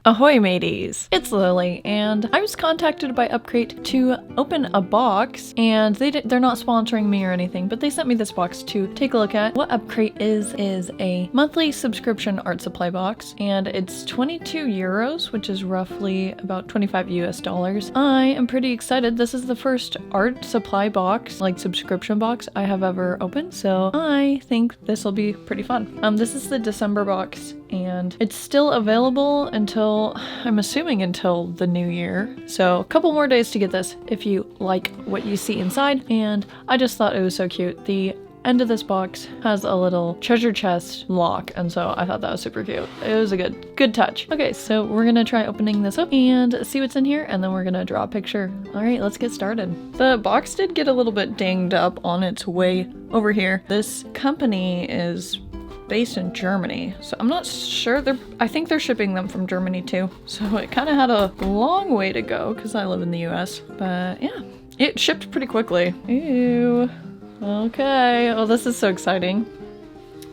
Ahoy mateys! It's Lily, and I was contacted by Upcrate to open a box, and they're not sponsoring me or anything, but they sent me this box to take a look at. What Upcrate is a monthly subscription art supply box, and it's 22 euros, which is roughly about 25 US dollars. I am pretty excited. This is the first art supply box, like subscription box, I have ever opened, so I think this will be pretty fun. This is the December box, and it's still available until, I'm assuming until the new year. So a couple more days to get this if you like what you see inside. And I just thought it was so cute. The end of this box has a little treasure chest lock, and so I thought that was super cute. It was a good touch. Okay, so we're gonna try opening this up and see what's in here, and then we're gonna draw a picture. All right, let's get started. The box did get a little bit dinged up on its way over here. This company is based in Germany, so I'm not sure. I think they're shipping them from Germany too, so it kind of had a long way to go because I live in the US, but yeah, it shipped pretty quickly. Ew. Okay, oh, this is so exciting.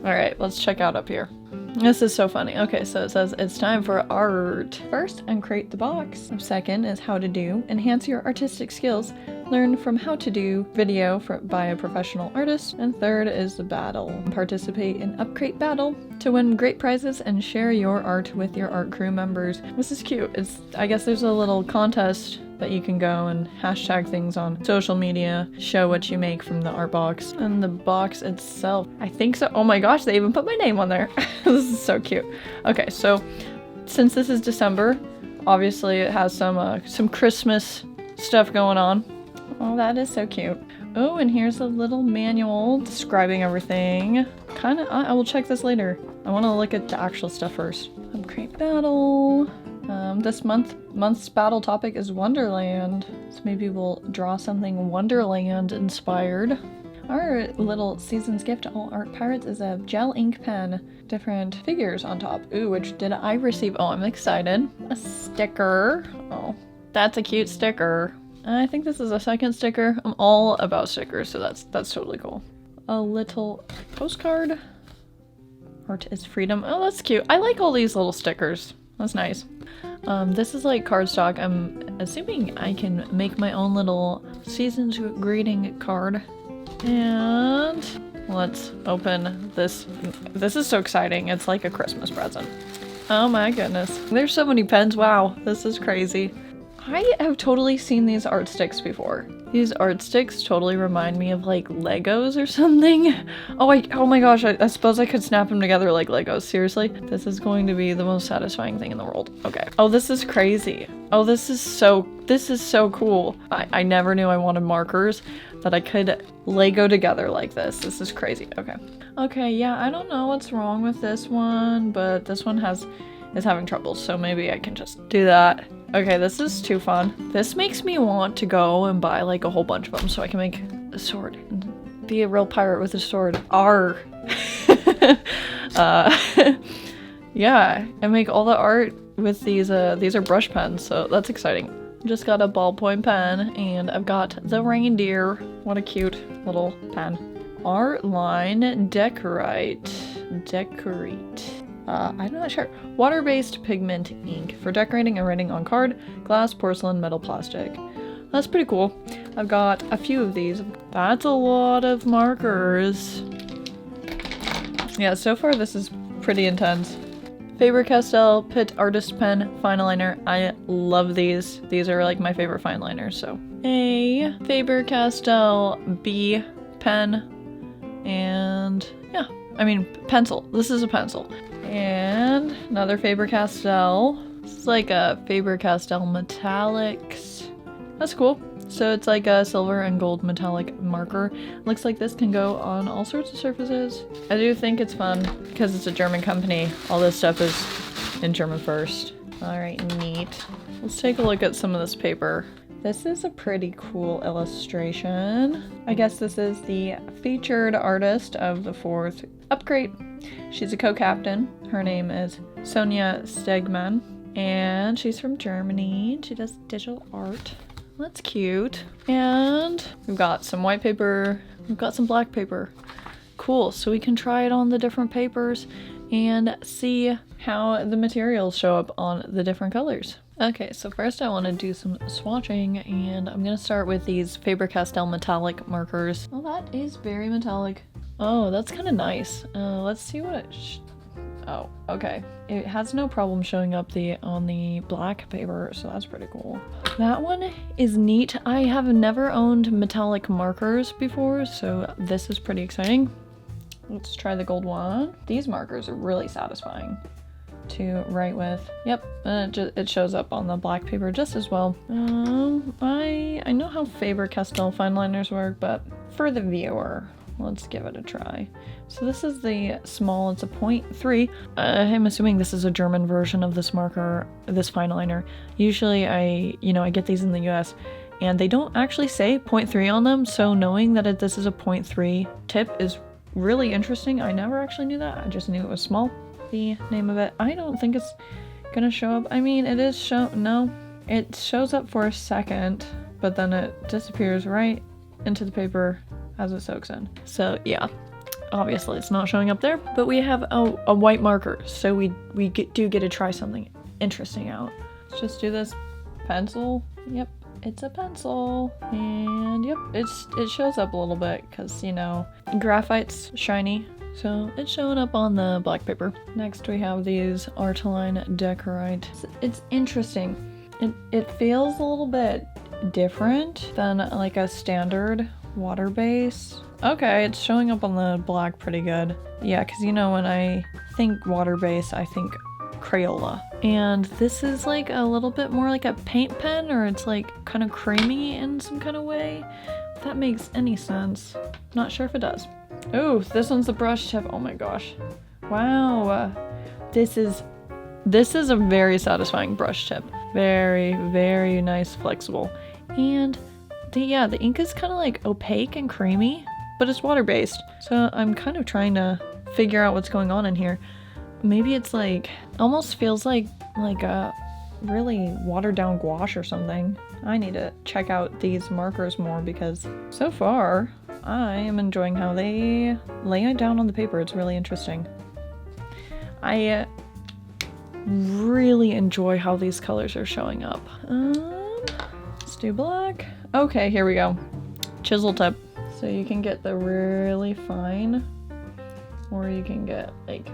All right, let's check out up here. This is so funny. Okay, so it says it's time for art. First, uncrate the box. Second is how to do. Enhance your artistic skills. Learn from how to do video by a professional artist. And third is the battle. Participate in Upcrate battle to win great prizes and share your art with your art crew members. This is cute. I guess there's a little contest that you can go and hashtag things on social media, show what you make from the art box. And the box itself, I think so. Oh my gosh, they even put my name on there. This is so cute. Okay, so since this is December, obviously it has some Christmas stuff going on. Oh, that is so cute. Oh, and here's a little manual describing everything. I will check this later. I want to look at the actual stuff first. Upcrate battle. This month's battle topic is Wonderland, so maybe we'll draw something Wonderland inspired. Our little season's gift to all art pirates is a gel ink pen, different figures on top. Ooh, which did I receive? Oh, I'm excited. A sticker. Oh, that's a cute sticker. I think this is a second sticker. I'm all about stickers, so that's totally cool. A little postcard. Art is freedom. Oh, that's cute. I like all these little stickers. That's nice. This is like cardstock. I'm assuming I can make my own little season's greeting card. And let's open this. This is so exciting. It's like a Christmas present. Oh my goodness. There's so many pens. Wow, this is crazy. I have totally seen these art sticks before. These art sticks totally remind me of like Legos or something. Oh my gosh, I suppose I could snap them together like Legos. Seriously? This is going to be the most satisfying thing in the world. Okay. Oh, this is crazy. Oh, this is so cool. I never knew I wanted markers that I could Lego together like this. This is crazy. Okay. Okay, yeah, I don't know what's wrong with this one, but this one is having trouble, so maybe I can just do that. Okay, this is too fun. This makes me want to go and buy like a whole bunch of them so I can make a sword and be a real pirate with a sword. Arr. Yeah, I make all the art with these are brush pens, so that's exciting. Just got a ballpoint pen, and I've got the reindeer. What a cute little pen. Art line decorate. I'm not sure. Water-based pigment ink for decorating and writing on card, glass, porcelain, metal, plastic. That's pretty cool. I've got a few of these. That's a lot of markers. Yeah, so far this is pretty intense. Faber-Castell Pitt Artist Pen Fine Liner. I love these. These are like my favorite fine liners, so. A Faber-Castell B pen. And yeah, I mean pencil. This is a pencil. And another Faber-Castell. This is like a Faber-Castell Metallics. That's cool. So it's like a silver and gold metallic marker. Looks like this can go on all sorts of surfaces. I do think it's fun because it's a German company. All this stuff is in German first. All right, neat. Let's take a look at some of this paper. This is a pretty cool illustration. I guess this is the featured artist of the 4th Upcrate. She's a co-captain. Her name is Sonja Stegmann, and she's from Germany. She does digital art. That's cute. And we've got some white paper. We've got some black paper. Cool, so we can try it on the different papers and see how the materials show up on the different colors. Okay, so first I want to do some swatching, and I'm gonna start with these Faber-Castell metallic markers. Oh, that is very metallic. Oh, that's kind of nice. Let's see what it oh, okay. It has no problem showing up on the black paper, so that's pretty cool. That one is neat. I have never owned metallic markers before, so this is pretty exciting. Let's try the gold one. These markers are really satisfying to write with. Yep, it shows up on the black paper just as well. I know how Faber-Castell fine liners work, but for the viewer, let's give it a try. So this is the small, it's a 0.3. I'm assuming this is a German version of this marker, this fine liner. Usually I get these in the US and they don't actually say 0.3 on them, so knowing that this is a 0.3 tip is really interesting. I never actually knew that. I just knew it was small. The name of it, I don't think it's gonna show up. I mean, it is no, it shows up for a second, but then it disappears right into the paper as it soaks in. So yeah, obviously it's not showing up there, but we have a white marker, so we do get to try something interesting out. Let's just do this pencil. Yep, it's a pencil, and yep, it shows up a little bit because, you know, graphite's shiny, so it's showing up on the black paper. Next we have these Artline Decorite. It's interesting. It feels a little bit different than like a standard water base. Okay, it's showing up on the black pretty good. Yeah, because you know, when I think water base, I think Crayola. And this is like a little bit more like a paint pen, or it's like kind of creamy in some kind of way. If that makes any sense. Not sure if it does. Oh, this one's the brush tip. Oh my gosh. Wow. This is a very satisfying brush tip. Very, very nice, flexible. And the ink is kind of like opaque and creamy, but it's water-based. So I'm kind of trying to figure out what's going on in here. Maybe it's like, almost feels like a really watered down gouache or something. I need to check out these markers more because so far I am enjoying how they lay it down on the paper. It's really interesting. I really enjoy how these colors are showing up. Let's do black. Okay, here we go. Chisel tip. So you can get the really fine, or you can get like,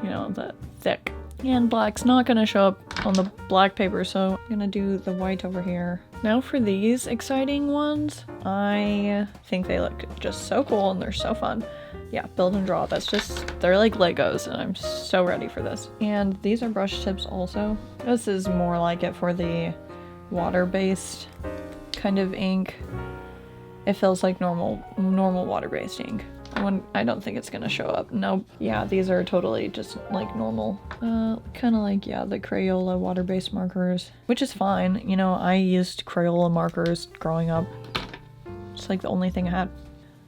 you know, the thick. And black's not gonna show up on the black paper, so I'm gonna do the white over here. Now for these exciting ones, I think they look just so cool and they're so fun. Yeah, build and draw, they're like Legos, and I'm so ready for this. And these are brush tips also. This is more like it for the water-based kind of ink. It feels like normal water-based ink. I don't think it's gonna show up. Nope. Yeah, these are totally just like normal. Kind of like, yeah, the Crayola water-based markers, which is fine. You know, I used Crayola markers growing up. It's like the only thing I had.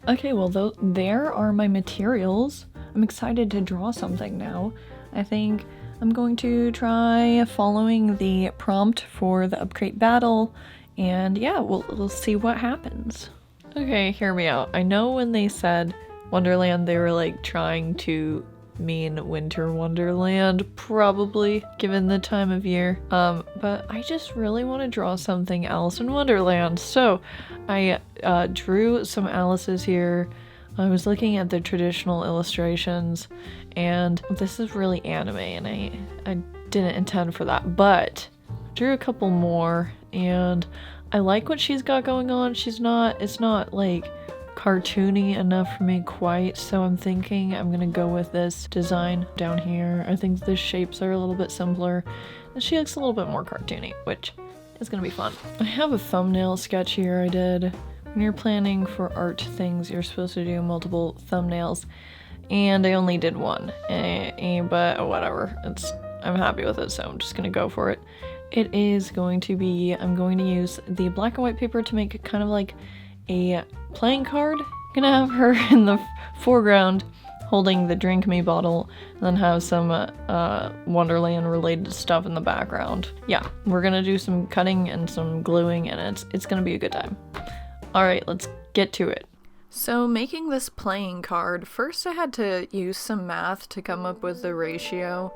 Okay, well, there are my materials. I'm excited to draw something now. I think I'm going to try following the prompt for the Upcrate battle, and yeah, we'll see what happens. Okay, hear me out. I know when they said Wonderland, they were like trying to mean Winter Wonderland, probably, given the time of year. But I just really want to draw something Alice in Wonderland. So I drew some Alices here. I was looking at the traditional illustrations, and this is really anime, and I didn't intend for that, but I drew a couple more, and I like what she's got going on. It's not like cartoony enough for me quite, so I'm thinking I'm gonna go with this design down here. I think the shapes are a little bit simpler, and she looks a little bit more cartoony, which is gonna be fun. I have a thumbnail sketch here I did. When you're planning for art things, you're supposed to do multiple thumbnails, and I only did one, but whatever. I'm happy with it, so I'm just gonna go for it. It is going to be, I'm going to use the black and white paper to make kind of like a playing card. I'm gonna have her in the foreground holding the drink me bottle, and then have some Wonderland related stuff in the background. Yeah, we're gonna do some cutting and some gluing, and it's gonna be a good time. Alright, let's get to it. So making this playing card, first I had to use some math to come up with the ratio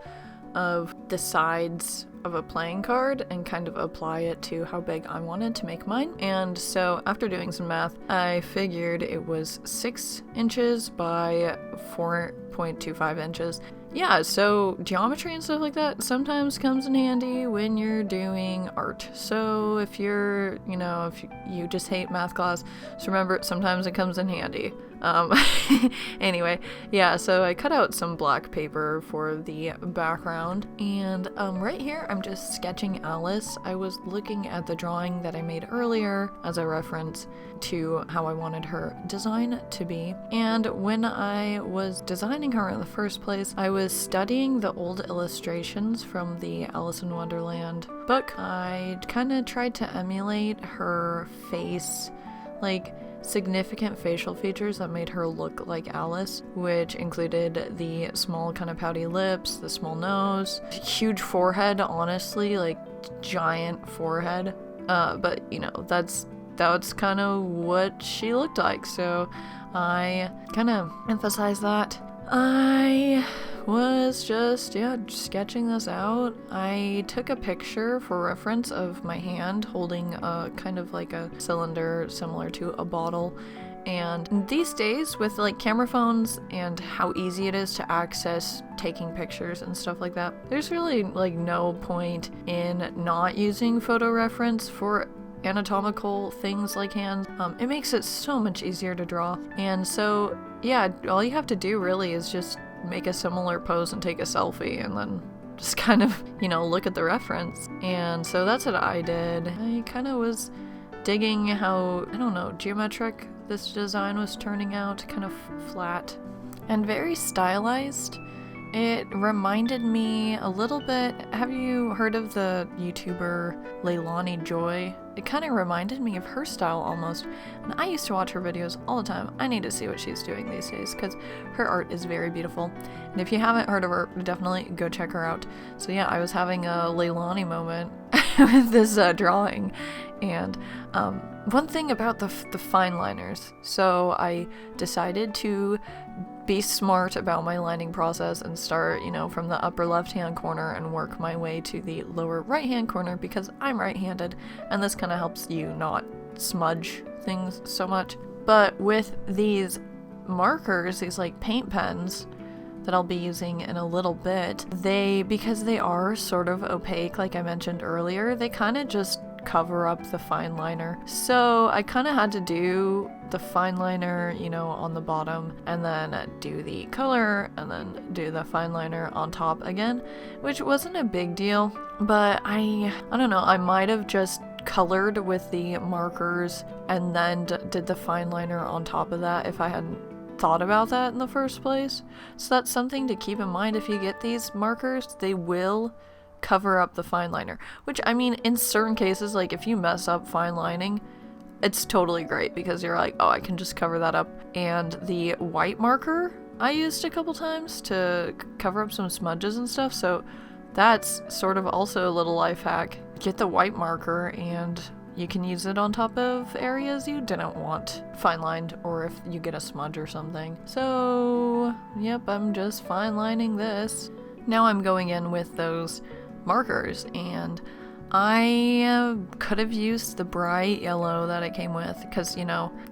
of the sides of a playing card and kind of apply it to how big I wanted to make mine. And so after doing some math, I figured it was 6 inches by 4.25 inches. Yeah, so geometry and stuff like that sometimes comes in handy when you're doing art. So if you're, if you just hate math class, just remember sometimes it comes in handy. Anyway, yeah, so I cut out some black paper for the background, and right here I'm just sketching Alice. I was looking at the drawing that I made earlier as a reference to how I wanted her design to be, and when I was designing her in the first place, I was studying the old illustrations from the Alice in Wonderland book. I kind of tried to emulate her face, like significant facial features that made her look like Alice, which included the small kind of pouty lips, the small nose, huge forehead, honestly, like giant forehead. But that's kind of what she looked like, so I kind of emphasize that. I was just sketching this out. I took a picture for reference of my hand holding a kind of like a cylinder similar to a bottle, and these days with like camera phones and how easy it is to access taking pictures and stuff like that, there's really like no point in not using photo reference for anatomical things like hands. It makes it so much easier to draw, and so yeah, all you have to do really is just make a similar pose and take a selfie, and then just kind of, look at the reference. And so that's what I did. I kind of was digging how, geometric this design was turning out, kind of flat and very stylized. It reminded me a little bit, have you heard of the YouTuber Leilani Joy? It kind of reminded me of her style almost, and I used to watch her videos all the time. I need to see what she's doing these days because her art is very beautiful, and if you haven't heard of her, definitely go check her out. So yeah, I was having a Leilani moment with this drawing, and one thing about the fine liners, so I decided to be smart about my lining process and start, from the upper left-hand corner and work my way to the lower right-hand corner because I'm right-handed, and this kind of helps you not smudge things so much. But with these markers, these like paint pens that I'll be using in a little bit, because they are sort of opaque, like I mentioned earlier, they kind of just cover up the fine liner. So I kind of had to do the fine liner, on the bottom, and then do the color, and then do the fine liner on top again, which wasn't a big deal, but I don't know, I might have just colored with the markers and then did the fine liner on top of that if I hadn't thought about that in the first place. So that's something to keep in mind. If you get these markers, they will cover up the fine liner, which, I mean, in certain cases, like if you mess up fine lining, it's totally great because you're like, oh, I can just cover that up. And the white marker I used a couple times to cover up some smudges and stuff, so that's sort of also a little life hack. Get the white marker and you can use it on top of areas you didn't want fine lined, or if you get a smudge or something. So yep, I'm just fine lining this. Now I'm going in with those markers, and I could have used the bright yellow that it came with because,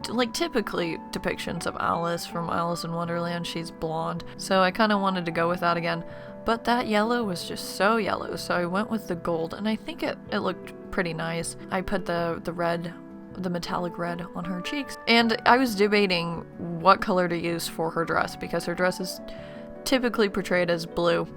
like typically depictions of Alice from Alice in Wonderland, she's blonde, so I kind of wanted to go with that again, but that yellow was just so yellow, so I went with the gold, and I think it looked pretty nice. I put the red, the metallic red on her cheeks, and I was debating what color to use for her dress because her dress is typically portrayed as blue,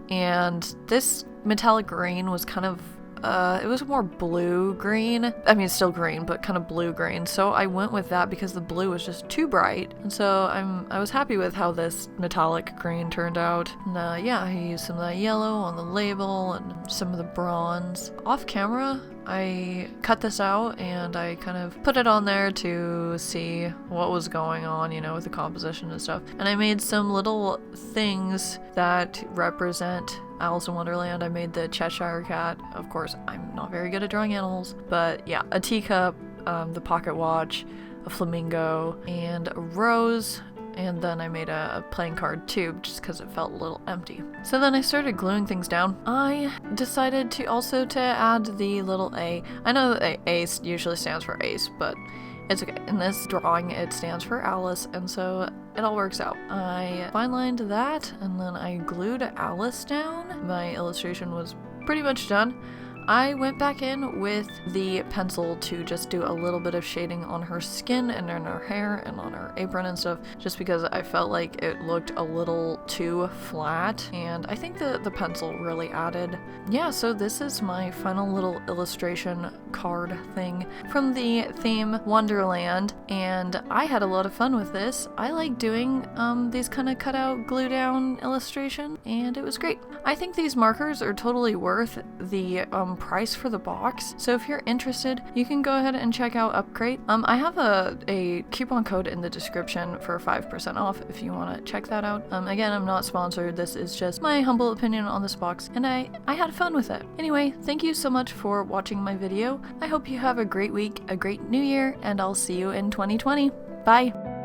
and this metallic green was kind of it was more blue green. I mean, it's still green, but kind of blue green. So I went with that because the blue was just too bright. And so I was happy with how this metallic green turned out. And yeah, I used some of that yellow on the label and some of the bronze. Off camera, I cut this out and I kind of put it on there to see what was going on, with the composition and stuff. And I made some little things that represent Alice in Wonderland. I made the Cheshire Cat. Of course, I'm not very good at drawing animals, but yeah, a teacup, the pocket watch, a flamingo, and a rose. And then I made a playing card too, just because it felt a little empty. So then I started gluing things down. I decided to also add the little A. I know that A usually stands for ace, but it's okay. In this drawing, it stands for Alice, and so it all works out. I fine lined that, and then I glued Alice down. My illustration was pretty much done. I went back in with the pencil to just do a little bit of shading on her skin and on her hair and on her apron and stuff, just because I felt like it looked a little too flat, and I think the pencil really added. Yeah, so this is my final little illustration card thing from the theme Wonderland, and I had a lot of fun with this. I like doing these kind of cutout glue down illustration, and it was great. I think these markers are totally worth the price for the box, so if you're interested, you can go ahead and check out Upcrate. I have a coupon code in the description for 5% off if you want to check that out. Again, I'm not sponsored, this is just my humble opinion on this box, and I had fun with it. Anyway, thank you so much for watching my video. I hope you have a great week, a great new year, and I'll see you in 2020. Bye!